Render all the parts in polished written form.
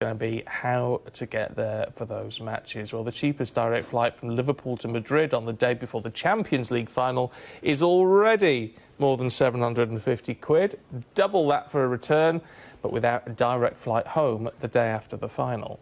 Going to be how to get there for those matches. Well, the cheapest direct flight from Liverpool to Madrid on the day before the Champions League final is already more than 750 quid, double that for a return, but without a direct flight home the day after the final.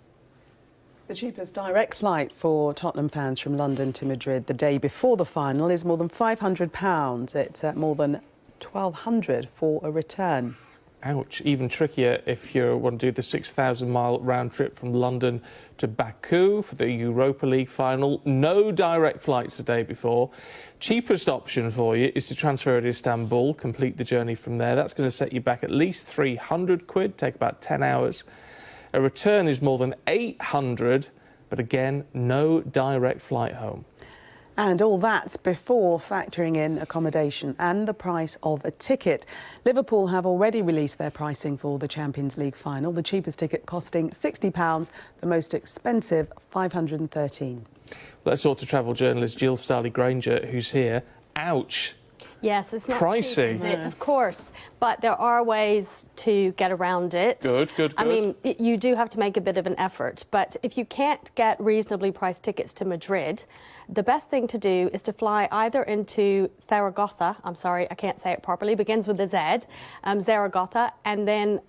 The cheapest direct flight for Tottenham fans from London to Madrid the day before the final is more than £500. It's more than £1,200 for a return. Ouch. Even trickier if you want to do the 6,000-mile round trip from London to Baku for the Europa League final. No direct flights the day before. Cheapest option for you is to transfer to Istanbul, complete the journey from there. That's going to set you back at least 300 quid, take about 10 hours. A return is more than 800, but again, no direct flight home. And all that's before factoring in accommodation and the price of a ticket. Liverpool have already released their pricing for the Champions League final. The cheapest ticket costing £60, the most expensive £513. Let's talk to travel journalist Jill Starley-Grainger, who's here. Ouch. Yes, it's not pricey. cheap, is it? Of course, but there are ways to get around it. Good. I mean, you do have to make a bit of an effort, but if you can't get reasonably priced tickets to Madrid, the best thing to do is to fly either into Zaragoza, I'm sorry, I can't say it properly, begins with a Z, Zaragoza, and then,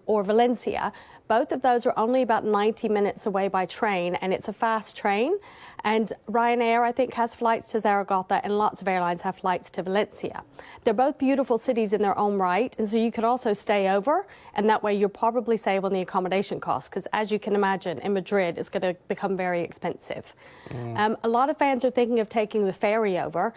or Valencia. Both of those are only about 90 minutes away by train, and it's a fast train. And Ryanair, I think, has flights to Zaragoza, and lots of airlines have flights to Valencia. They're both beautiful cities in their own right, and so you could also stay over, and that way you'll probably save on the accommodation costs, because as you can imagine, in Madrid, it's going to become very expensive. A lot of fans are thinking of taking the ferry over.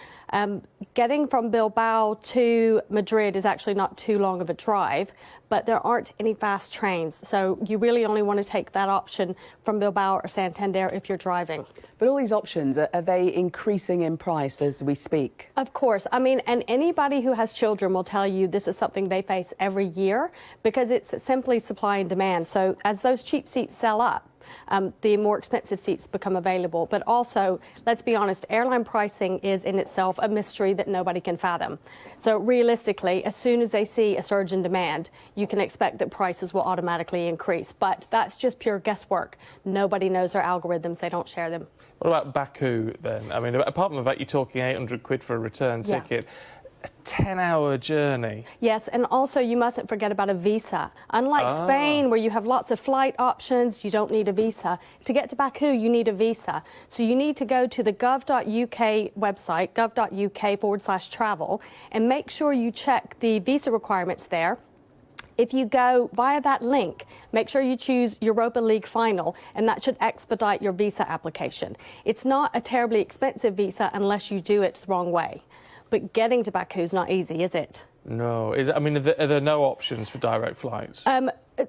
Getting from Bilbao to Madrid is actually not too long of a drive, but there aren't any fast trains, so you really only want to take that option from Bilbao or Santander if you're driving. But all these options, are they increasing in price as we speak? Of course. I mean, and anybody who has children will tell you this is something they face every year because it's simply supply and demand. So as those cheap seats sell up, the more expensive seats become available. But also, let's be honest, airline pricing is in itself a mystery that nobody can fathom. So realistically, as soon as they see a surge in demand, you can expect that prices will automatically increase. But that's just pure guesswork. Nobody knows their algorithms. They don't share them. What about Baku then? I mean, apart from the fact you're talking 800 quid for a return ticket, a 10-hour journey. Yes, and also you mustn't forget about a visa. Unlike Spain, where you have lots of flight options, you don't need a visa. To get to Baku, you need a visa. So you need to go to the gov.uk website, gov.uk/travel, and make sure you check the visa requirements there. If you go via that link, make sure you choose Europa League final, and that should expedite your visa application. It's not a terribly expensive visa unless you do it the wrong way. But getting to Baku is not easy, is it? No. I mean, are there no options for direct flights?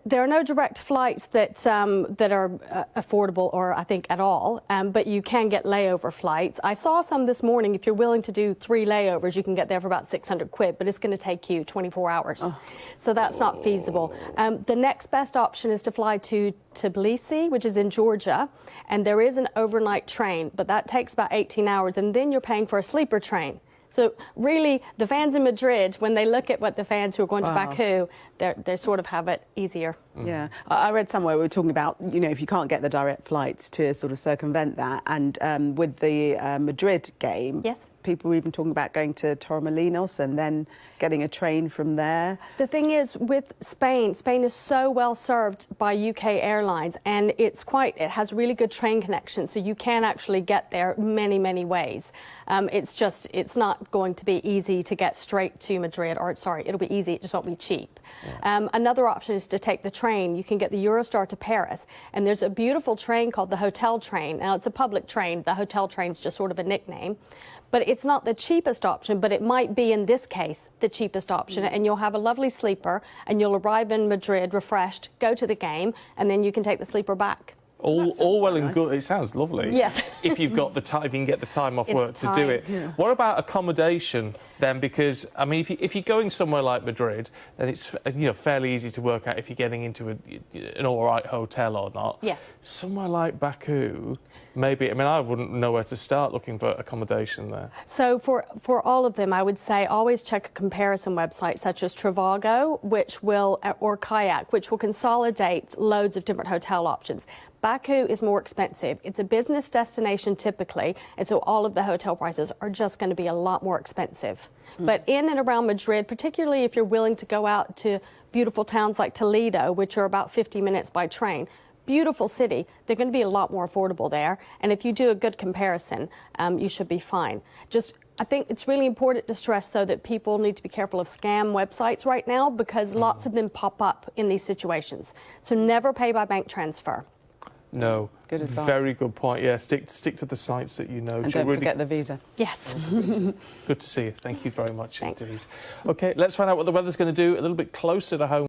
There are no direct flights that are affordable, or I think at all, but you can get layover flights. I saw some this morning. If you're willing to do 3 layovers, you can get there for about 600 quid, but it's going to take you 24 hours. So that's not feasible. The next best option is to fly to Tbilisi, which is in Georgia, and there is an overnight train, but that takes about 18 hours, and then you're paying for a sleeper train. So really, the fans in Madrid, when they look at what the fans who are going to Baku, they sort of have it easier. Yeah, I read somewhere we were talking about, you know, if you can't get the direct flights to sort of circumvent that, and with the Madrid game, yes, people were even talking about going to Torremolinos and then getting a train from there. The thing is, with Spain is so well served by UK airlines, and it has really good train connections, so you can actually get there many ways. It's not going to be easy to get straight to Madrid, or sorry, it'll be easy, it just won't be cheap. Yeah. Another option is to take the train. You can get the Eurostar to Paris, and there's a beautiful train called the Hotel Train. Now, it's a public train. The Hotel Train's just sort of a nickname. But it's not the cheapest option, but it might be, in this case, the cheapest option. And you'll have a lovely sleeper, and you'll arrive in Madrid refreshed, go to the game, and then you can take the sleeper back. All well and good. It sounds lovely. Yes. If you've got the time, if you can get the time off It's work to do time, it. yeah. What about accommodation then? Because I mean, if you're going somewhere like Madrid, then it's fairly easy to work out if you're getting into an all right hotel or not. Yes. Somewhere like Baku, maybe. I mean, I wouldn't know where to start looking for accommodation there. So for all of them, I would say always check a comparison website such as Trivago, or Kayak, which will consolidate loads of different hotel options. Baku is more expensive. It's a business destination typically, and so all of the hotel prices are just going to be a lot more expensive. But in and around Madrid, particularly if you're willing to go out to beautiful towns like Toledo, which are about 50 minutes by train, beautiful city, they're going to be a lot more affordable there. And if you do a good comparison, you should be fine. I think it's really important to stress, though, that people need to be careful of scam websites right now because lots of them pop up in these situations. So never pay by bank transfer. No. Good advice. Very good point. Yeah, stick to the sites that you know. And don't forget the visa. Yes. Good to see you. Thank you very much Thanks. indeed. OK, let's find out what the weather's going to do a little bit closer to home.